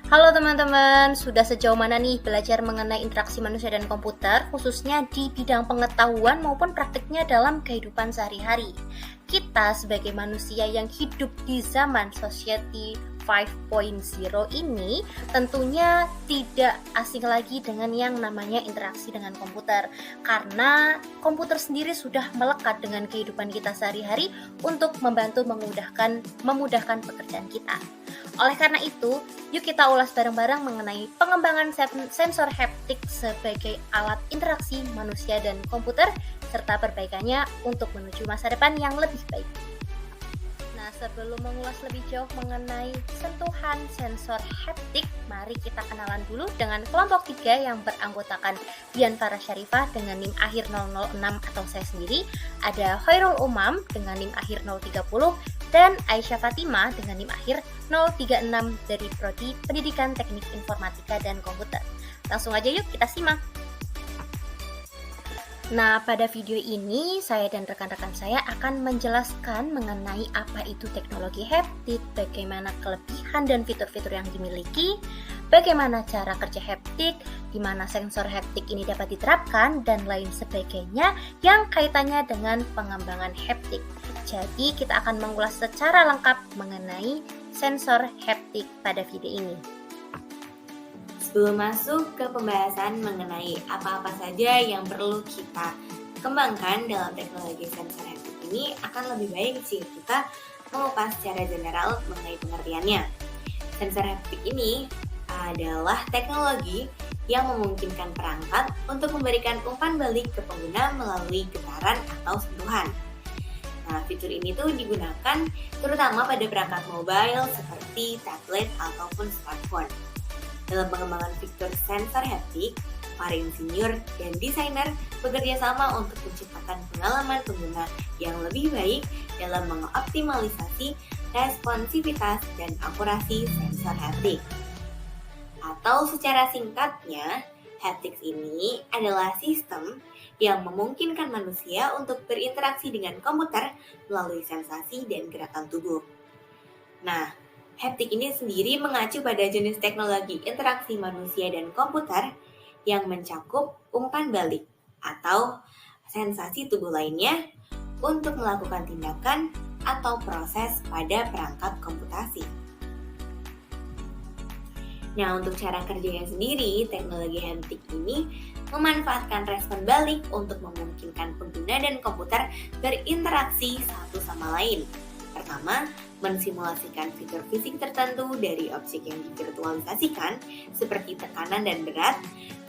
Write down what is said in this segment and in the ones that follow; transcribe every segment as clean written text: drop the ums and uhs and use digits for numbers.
Halo teman-teman, sudah sejauh mana nih belajar mengenai interaksi manusia dan komputer, khususnya di bidang pengetahuan maupun praktiknya dalam kehidupan sehari-hari? Kita sebagai manusia yang hidup di zaman Society 5.0 ini tentunya tidak asing lagi dengan yang namanya interaksi dengan komputer, karena komputer sendiri sudah melekat dengan kehidupan kita sehari-hari untuk membantu memudahkan pekerjaan kita. Oleh karena itu, yuk kita ulas bareng-bareng mengenai pengembangan sensor haptik sebagai alat interaksi manusia dan komputer, serta perbaikannya untuk menuju masa depan yang lebih baik. Nah, sebelum mengulas lebih jauh mengenai sentuhan sensor haptik, mari kita kenalan dulu dengan kelompok 3 yang beranggotakan Dian Farah Syarifah dengan NIM akhir 006 atau saya sendiri, ada Khairul Umam dengan NIM akhir 030, dan Aisyah Fatima dengan NIM akhir 036 dari Prodi Pendidikan Teknik Informatika dan Komputer. Langsung aja yuk kita simak. Nah, pada video ini saya dan rekan-rekan saya akan menjelaskan mengenai apa itu teknologi haptik, bagaimana kelebihan dan fitur-fitur yang dimiliki, bagaimana cara kerja haptik, di mana sensor haptik ini dapat diterapkan, dan lain sebagainya yang kaitannya dengan pengembangan haptik. Jadi, kita akan mengulas secara lengkap mengenai sensor haptik pada video ini. Sebelum masuk ke pembahasan mengenai apa-apa saja yang perlu kita kembangkan dalam teknologi sensor haptik ini, akan lebih baik jika kita mengupas secara general mengenai pengertiannya. Sensor haptik ini adalah teknologi yang memungkinkan perangkat untuk memberikan umpan balik ke pengguna melalui getaran atau sentuhan. Nah, fitur ini tuh digunakan terutama pada perangkat mobile seperti tablet ataupun smartphone. Dalam pengembangan fitur sensor haptik, para insinyur dan desainer bekerja sama untuk menciptakan pengalaman pengguna yang lebih baik dalam mengoptimalisasi responsivitas dan akurasi sensor haptik. Atau secara singkatnya, haptics ini adalah sistem yang memungkinkan manusia untuk berinteraksi dengan komputer melalui sensasi dan gerakan tubuh. Nah, haptik ini sendiri mengacu pada jenis teknologi interaksi manusia dan komputer yang mencakup umpan balik atau sensasi tubuh lainnya untuk melakukan tindakan atau proses pada perangkat komputasi. Nah, untuk cara kerjanya sendiri, teknologi haptik ini memanfaatkan respon balik untuk memungkinkan pengguna dan komputer berinteraksi satu sama lain. Pertama, mensimulasikan fitur fisik tertentu dari objek yang divirtualisasikan seperti tekanan dan berat,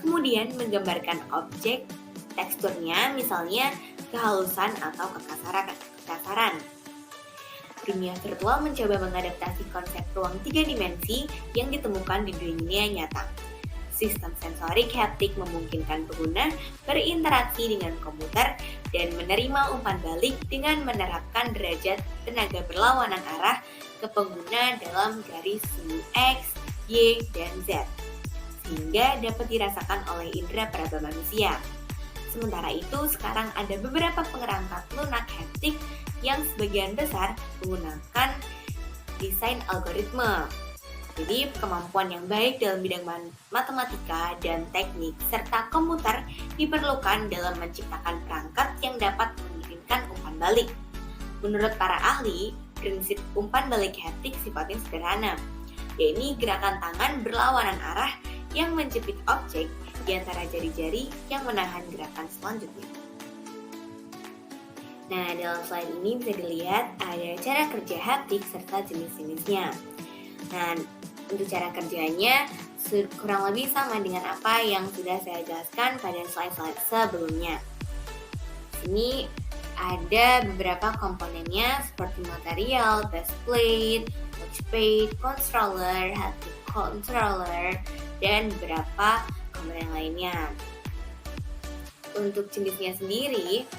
kemudian menggambarkan objek teksturnya, misalnya kehalusan atau kekasaran. Dunia virtual mencoba mengadaptasi konsep ruang 3 dimensi yang ditemukan di dunia nyata. Sistem sensorik haptik memungkinkan pengguna berinteraksi dengan komputer dan menerima umpan balik dengan menerapkan derajat tenaga berlawanan arah ke pengguna dalam garis semu X, Y, dan Z, sehingga dapat dirasakan oleh indera peraba manusia. Sementara itu, sekarang ada beberapa pengerangkat lunak haptik yang sebagian besar menggunakan desain algoritma. Jadi, kemampuan yang baik dalam bidang matematika dan teknik serta komputer diperlukan dalam menciptakan perangkat yang dapat mengirimkan umpan balik. Menurut para ahli, prinsip umpan balik haptik sifatnya sederhana, yaitu gerakan tangan berlawanan arah yang menjepit objek di antara jari-jari yang menahan gerakan selanjutnya. Nah, dalam slide ini bisa dilihat ada cara kerja haptik serta jenis-jenisnya. Nah, untuk cara kerjanya kurang lebih sama dengan apa yang sudah saya jelaskan pada slide-slide sebelumnya. Ini ada beberapa komponennya seperti material, base plate, touchpad, controller, haptic controller, dan beberapa komponen lainnya. Untuk jenisnya sendiri,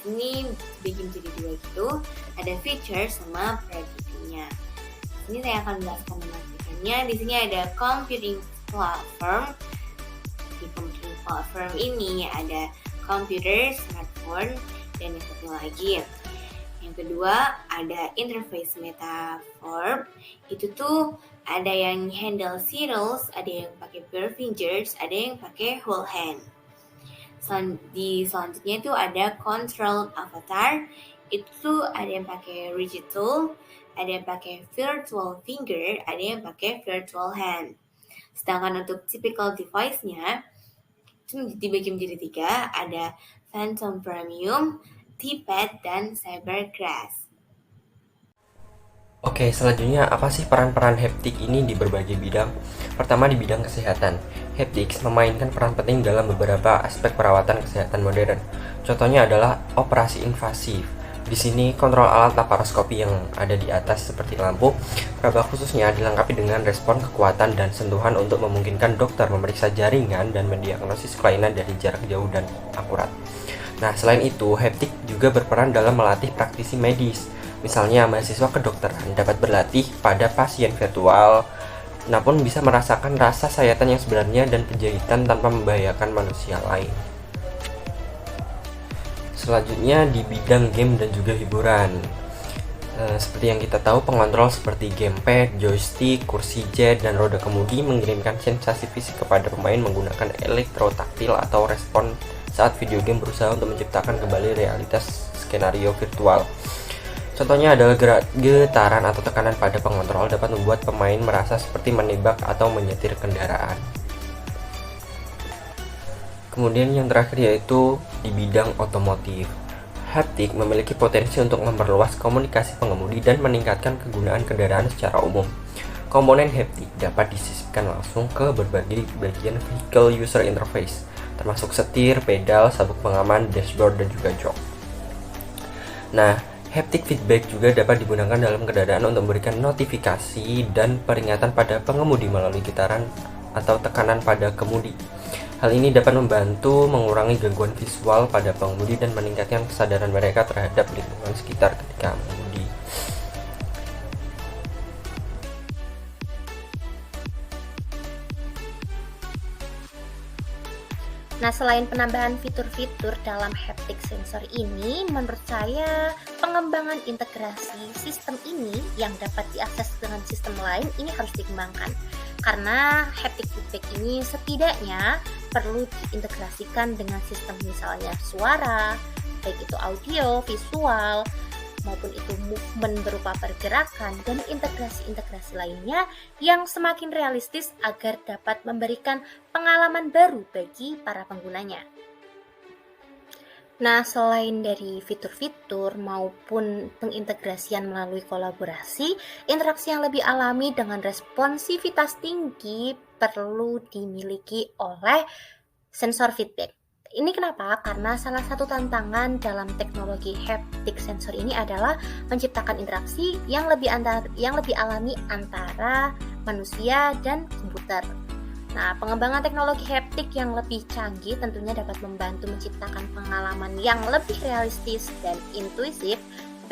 ini bikin jadi dua gitu, ada feature sama predictnya. Ini saya akan menjelaskan memastikannya. Di sini ada computing platform. Di computing platform ini ada computer, smartphone, dan yang satu lagi. Yang kedua ada interface metaphor. Itu tuh Ada yang handle zeros, ada yang pakai bare fingers, ada yang pakai whole hand. Di selanjutnya itu ada control avatar, itu ada yang pakai rigid tool, ada yang pakai virtual finger, ada yang pakai virtual hand. Sedangkan untuk typical device-nya itu dibagi menjadi 3, ada Phantom Premium, T-Pad, dan Cybergrass. Oke, selanjutnya apa sih peran-peran haptik ini di berbagai bidang? Pertama, di bidang kesehatan. Haptics memainkan peran penting dalam beberapa aspek perawatan kesehatan modern. Contohnya adalah operasi invasif. Di sini kontrol alat laparoskopi yang ada di atas seperti lampu, peraba khususnya dilengkapi dengan respon kekuatan dan sentuhan untuk memungkinkan dokter memeriksa jaringan dan mendiagnosis kelainan dari jarak jauh dan akurat. Nah, selain itu, haptik juga berperan dalam melatih praktisi medis. Misalnya, mahasiswa kedokteran dapat berlatih pada pasien virtual, namun bisa merasakan rasa sayatan yang sebenarnya dan penjahitan tanpa membahayakan manusia lain. Selanjutnya di bidang game dan juga hiburan. Seperti yang kita tahu, pengontrol seperti gamepad, joystick, kursi jet, dan roda kemudi mengirimkan sensasi fisik kepada pemain menggunakan elektrotaktil atau respon saat video game berusaha untuk menciptakan kembali realitas skenario virtual. Contohnya adalah getaran atau tekanan pada pengontrol dapat membuat pemain merasa seperti menembak atau menyetir kendaraan. Kemudian yang terakhir yaitu di bidang otomotif. Haptik memiliki potensi untuk memperluas komunikasi pengemudi dan meningkatkan kegunaan kendaraan secara umum. Komponen haptik dapat disisipkan langsung ke berbagai bagian vehicle user interface, termasuk setir, pedal, sabuk pengaman, dashboard, dan juga jok. Nah, haptic feedback juga dapat digunakan dalam kendaraan untuk memberikan notifikasi dan peringatan pada pengemudi melalui getaran atau tekanan pada kemudi. Hal ini dapat membantu mengurangi gangguan visual pada pengemudi dan meningkatkan kesadaran mereka terhadap lingkungan sekitar ketika mengemudi. Nah, selain penambahan fitur-fitur dalam haptic sensor ini, menurut saya pengembangan integrasi sistem ini yang dapat diakses dengan sistem lain ini harus dikembangkan. Karena haptic feedback ini setidaknya perlu diintegrasikan dengan sistem misalnya suara, baik itu audio, visual, maupun itu movement berupa pergerakan dan integrasi-integrasi lainnya yang semakin realistis agar dapat memberikan pengalaman baru bagi para penggunanya. Nah, selain dari fitur-fitur maupun pengintegrasian melalui kolaborasi, interaksi yang lebih alami dengan responsivitas tinggi perlu dimiliki oleh sensor feedback. Ini kenapa? Karena salah satu tantangan dalam teknologi haptic sensor ini adalah menciptakan interaksi yang lebih alami antara manusia dan komputer. Nah, pengembangan teknologi haptic yang lebih canggih tentunya dapat membantu menciptakan pengalaman yang lebih realistis dan intuitif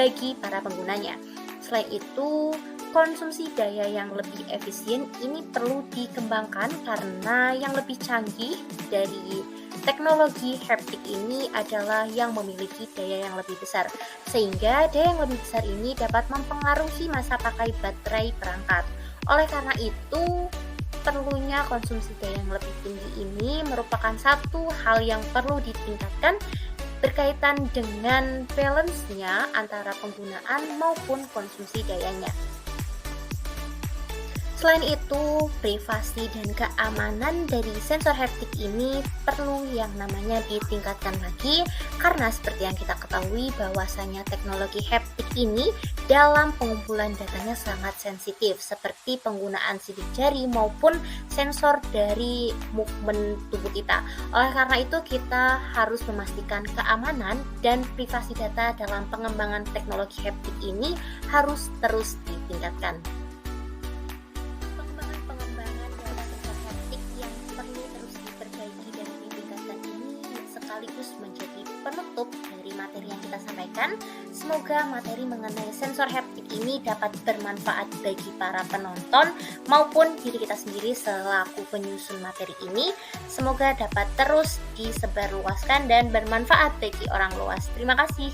bagi para penggunanya. Selain itu, konsumsi daya yang lebih efisien ini perlu dikembangkan karena yang lebih canggih dari teknologi haptic ini adalah yang memiliki daya yang lebih besar, sehingga daya yang lebih besar ini dapat mempengaruhi masa pakai baterai perangkat. Oleh karena itu, perlunya konsumsi daya yang lebih tinggi ini merupakan satu hal yang perlu ditingkatkan berkaitan dengan balance-nya antara penggunaan maupun konsumsi dayanya. Selain itu, privasi dan keamanan dari sensor haptic ini perlu yang namanya ditingkatkan lagi karena seperti yang kita ketahui bahwasanya teknologi haptic ini dalam pengumpulan datanya sangat sensitif seperti penggunaan sidik jari maupun sensor dari movement tubuh kita. Oleh karena itu kita harus memastikan keamanan dan privasi data dalam pengembangan teknologi haptic ini harus terus ditingkatkan. Sekaligus menjadi penutup dari materi yang kita sampaikan. Semoga materi mengenai sensor haptic ini dapat bermanfaat bagi para penonton maupun diri kita sendiri selaku penyusun materi ini. Semoga dapat terus disebarluaskan dan bermanfaat bagi orang luas. Terima kasih.